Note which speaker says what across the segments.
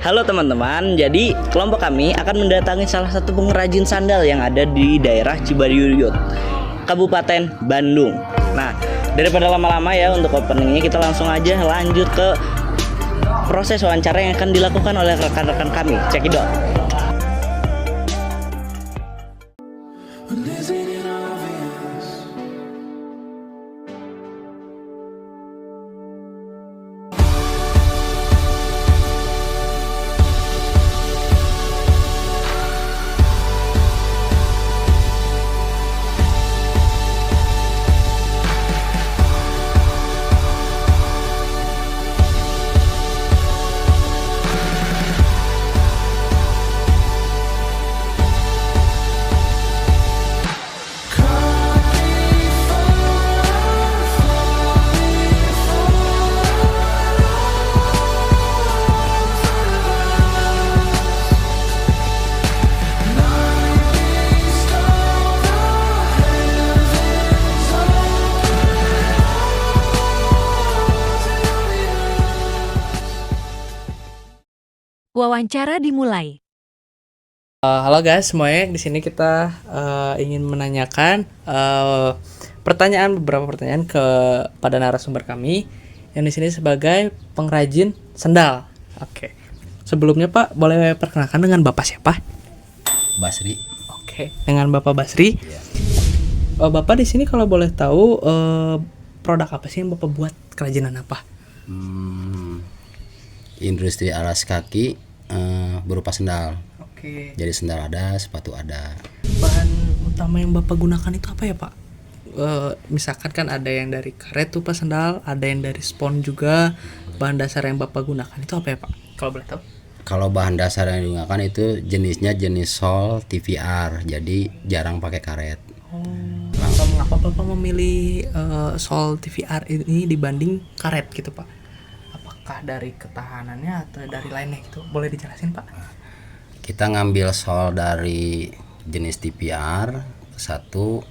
Speaker 1: Halo teman-teman, jadi kelompok kami akan mendatangi salah satu pengrajin sandal yang ada di daerah Cibaduyut, Kabupaten Bandung. Nah, daripada lama-lama ya untuk openingnya, kita langsung aja lanjut ke proses wawancara yang akan dilakukan oleh rekan-rekan kami. Cekidot.
Speaker 2: Wawancara dimulai.
Speaker 3: Halo guys, semuanya. Di sini kita ingin menanyakan beberapa pertanyaan kepada narasumber kami yang di sini sebagai pengrajin sendal. Oke. Sebelumnya Pak, boleh perkenalkan dengan Bapak siapa?
Speaker 4: Basri.
Speaker 3: Oke, dengan Bapak Basri.
Speaker 4: Ya.
Speaker 3: Bapak di sini kalau boleh tahu produk apa sih yang Bapak buat, kerajinan apa?
Speaker 4: Industri alas kaki berupa sendal.
Speaker 3: Oke.
Speaker 4: Jadi sendal ada, sepatu ada.
Speaker 3: Bahan utama yang Bapak gunakan itu apa ya Pak? Misalkan kan ada yang dari karet tuh Pak sendal, ada yang dari spon juga. Bahan dasar yang Bapak gunakan itu apa ya Pak? Kalau boleh tahu?
Speaker 4: Kalau bahan dasar yang digunakan itu jenisnya jenis sol TVR, jadi jarang pakai karet.
Speaker 3: Mengapa Bapak memilih sol TVR ini dibanding karet gitu Pak? Apakah dari ketahanannya atau dari lainnya gitu? Boleh dijelasin Pak?
Speaker 4: Kita ngambil sol dari jenis TVR, satu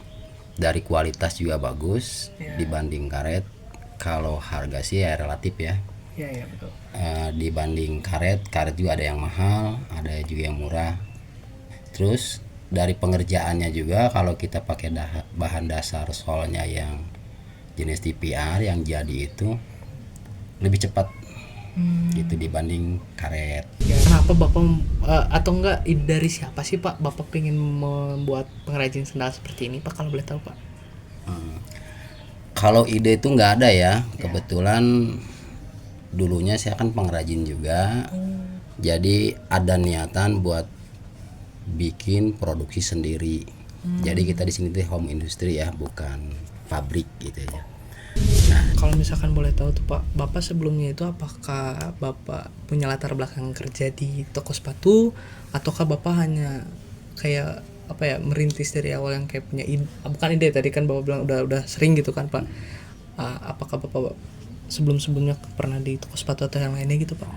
Speaker 4: dari kualitas juga bagus dibanding karet. Kalau harga sih ya relatif ya.
Speaker 3: Iya betul.
Speaker 4: Dibanding karet juga ada yang mahal, ada juga yang murah. Terus dari pengerjaannya juga kalau kita pakai bahan dasar solnya yang jenis TPR yang jadi itu lebih cepat gitu dibanding karet.
Speaker 3: Ya, kenapa Bapak atau enggak dari siapa sih Pak Bapak pengen membuat pengrajin sendal seperti ini Pak, kalau boleh tahu Pak?
Speaker 4: Kalau ide itu nggak ada ya. Kebetulan dulunya saya kan pengrajin juga. Jadi ada niatan buat bikin produksi sendiri. Jadi kita di sini tuh home industry ya, bukan pabrik gitu ya.
Speaker 3: Kalau misalkan boleh tahu tuh Pak, Bapak sebelumnya itu apakah Bapak punya latar belakang kerja di toko sepatu, ataukah Bapak hanya kayak apa ya, merintis dari awal yang kayak punya ide, bukan ide tadi kan Bapak bilang udah sering gitu kan Pak. Apakah Bapak sebelumnya pernah di toko sepatu atau yang lainnya gitu Pak?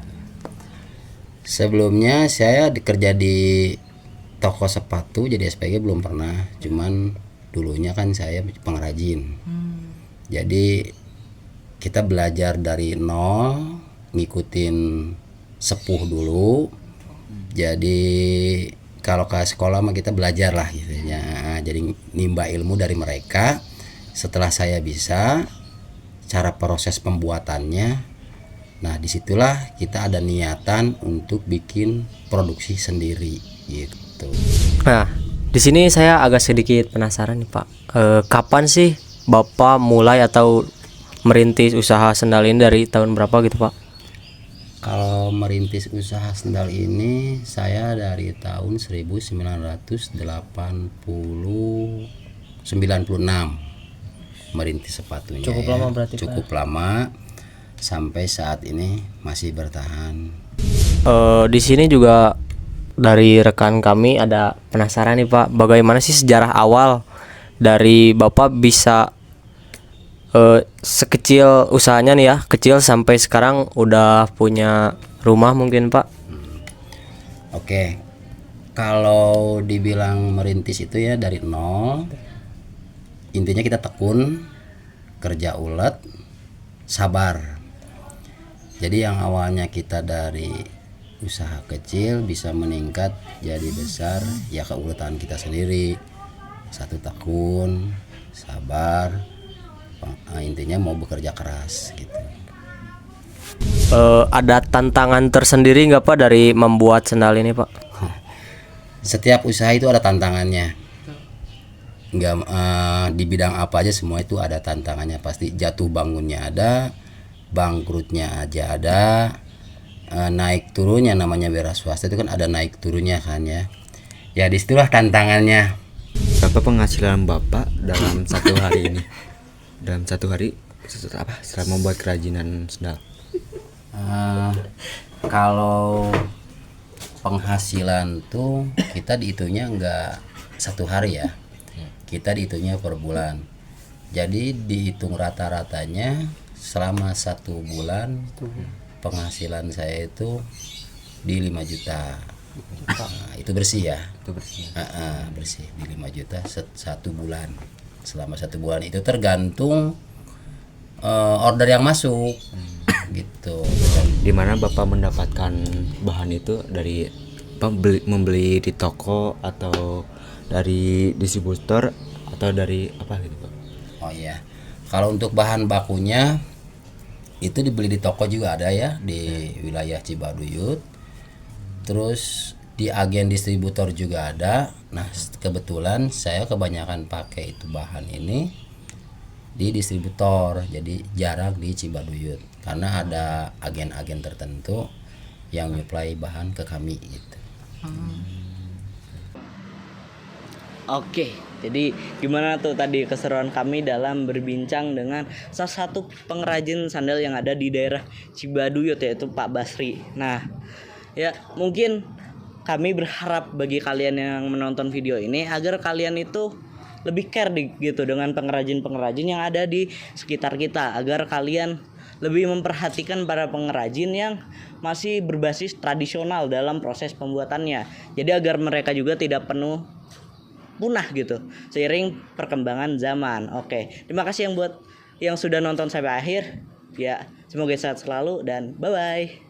Speaker 4: Sebelumnya saya kerja di toko sepatu jadi SPG belum pernah, cuman dulunya kan saya pengrajin. Jadi kita belajar dari nol, ngikutin sepuh dulu. Jadi kalau ke sekolah mah kita belajar lah gitu ya. Jadi nimba ilmu dari mereka. Setelah saya bisa cara proses pembuatannya, nah disitulah kita ada niatan untuk bikin produksi sendiri gitu.
Speaker 5: Nah, di sini saya agak sedikit penasaran nih Pak. Kapan sih Bapak mulai atau merintis usaha sendal ini, dari tahun berapa gitu Pak?
Speaker 4: Kalau merintis usaha sendal ini saya dari tahun 1996 merintis sepatunya.
Speaker 5: Cukup lama berarti,
Speaker 4: cukup
Speaker 5: Pak.
Speaker 4: lama sampai saat ini masih bertahan.
Speaker 5: Di sini juga dari rekan kami ada penasaran nih Pak, bagaimana sih sejarah awal dari Bapak bisa sekecil usahanya nih ya, kecil sampai sekarang udah punya rumah mungkin Pak?
Speaker 4: Oke, kalau dibilang merintis itu ya dari nol, intinya kita tekun, kerja ulet, sabar. Jadi yang awalnya kita dari usaha kecil bisa meningkat jadi besar ya keuletan kita sendiri. 1 tahun sabar, intinya mau bekerja keras gitu.
Speaker 5: Ada tantangan tersendiri nggak Pak dari membuat sendal ini Pak?
Speaker 4: Setiap usaha itu ada tantangannya. Nggak di bidang apa aja semua itu ada tantangannya, pasti jatuh bangunnya ada, bangkrutnya aja ada, naik turunnya, namanya wira swasta itu kan ada naik turunnya kan ya. Ya disitulah tantangannya.
Speaker 6: Berapa penghasilan Bapak dalam 1 hari ini? Dalam 1 hari setelah membuat kerajinan sendal?
Speaker 4: Kalau penghasilan tuh kita dihitungnya nggak 1 hari ya, kita dihitungnya per bulan. Jadi dihitung rata-ratanya selama 1 bulan penghasilan saya itu di 5 juta. Nah, itu bersih ya.
Speaker 6: Itu bersih.
Speaker 4: Bersih di 5 juta 1 bulan. Selama 1 bulan itu tergantung order yang masuk. Gitu.
Speaker 6: Di mana Bapak mendapatkan bahan itu dari membeli di toko atau dari distributor atau dari apa gitu Pak?
Speaker 4: Oh iya. Kalau untuk bahan bakunya itu dibeli di toko juga ada ya di wilayah Cibaduyut. Terus di agen distributor juga ada. Nah, kebetulan saya kebanyakan pakai itu bahan ini di distributor. Jadi jarang di Cibaduyut karena ada agen-agen tertentu yang supply bahan ke kami gitu.
Speaker 1: Oke, jadi gimana tuh tadi keseruan kami dalam berbincang dengan salah satu pengrajin sandal yang ada di daerah Cibaduyut, yaitu Pak Basri. Nah, ya mungkin kami berharap bagi kalian yang menonton video ini agar kalian itu lebih care gitu dengan pengrajin-pengrajin yang ada di sekitar kita, agar kalian lebih memperhatikan para pengrajin yang masih berbasis tradisional dalam proses pembuatannya. Jadi agar mereka juga tidak punah gitu seiring perkembangan zaman. Oke, terima kasih yang sudah nonton sampai akhir. Ya, semoga sehat selalu dan bye bye.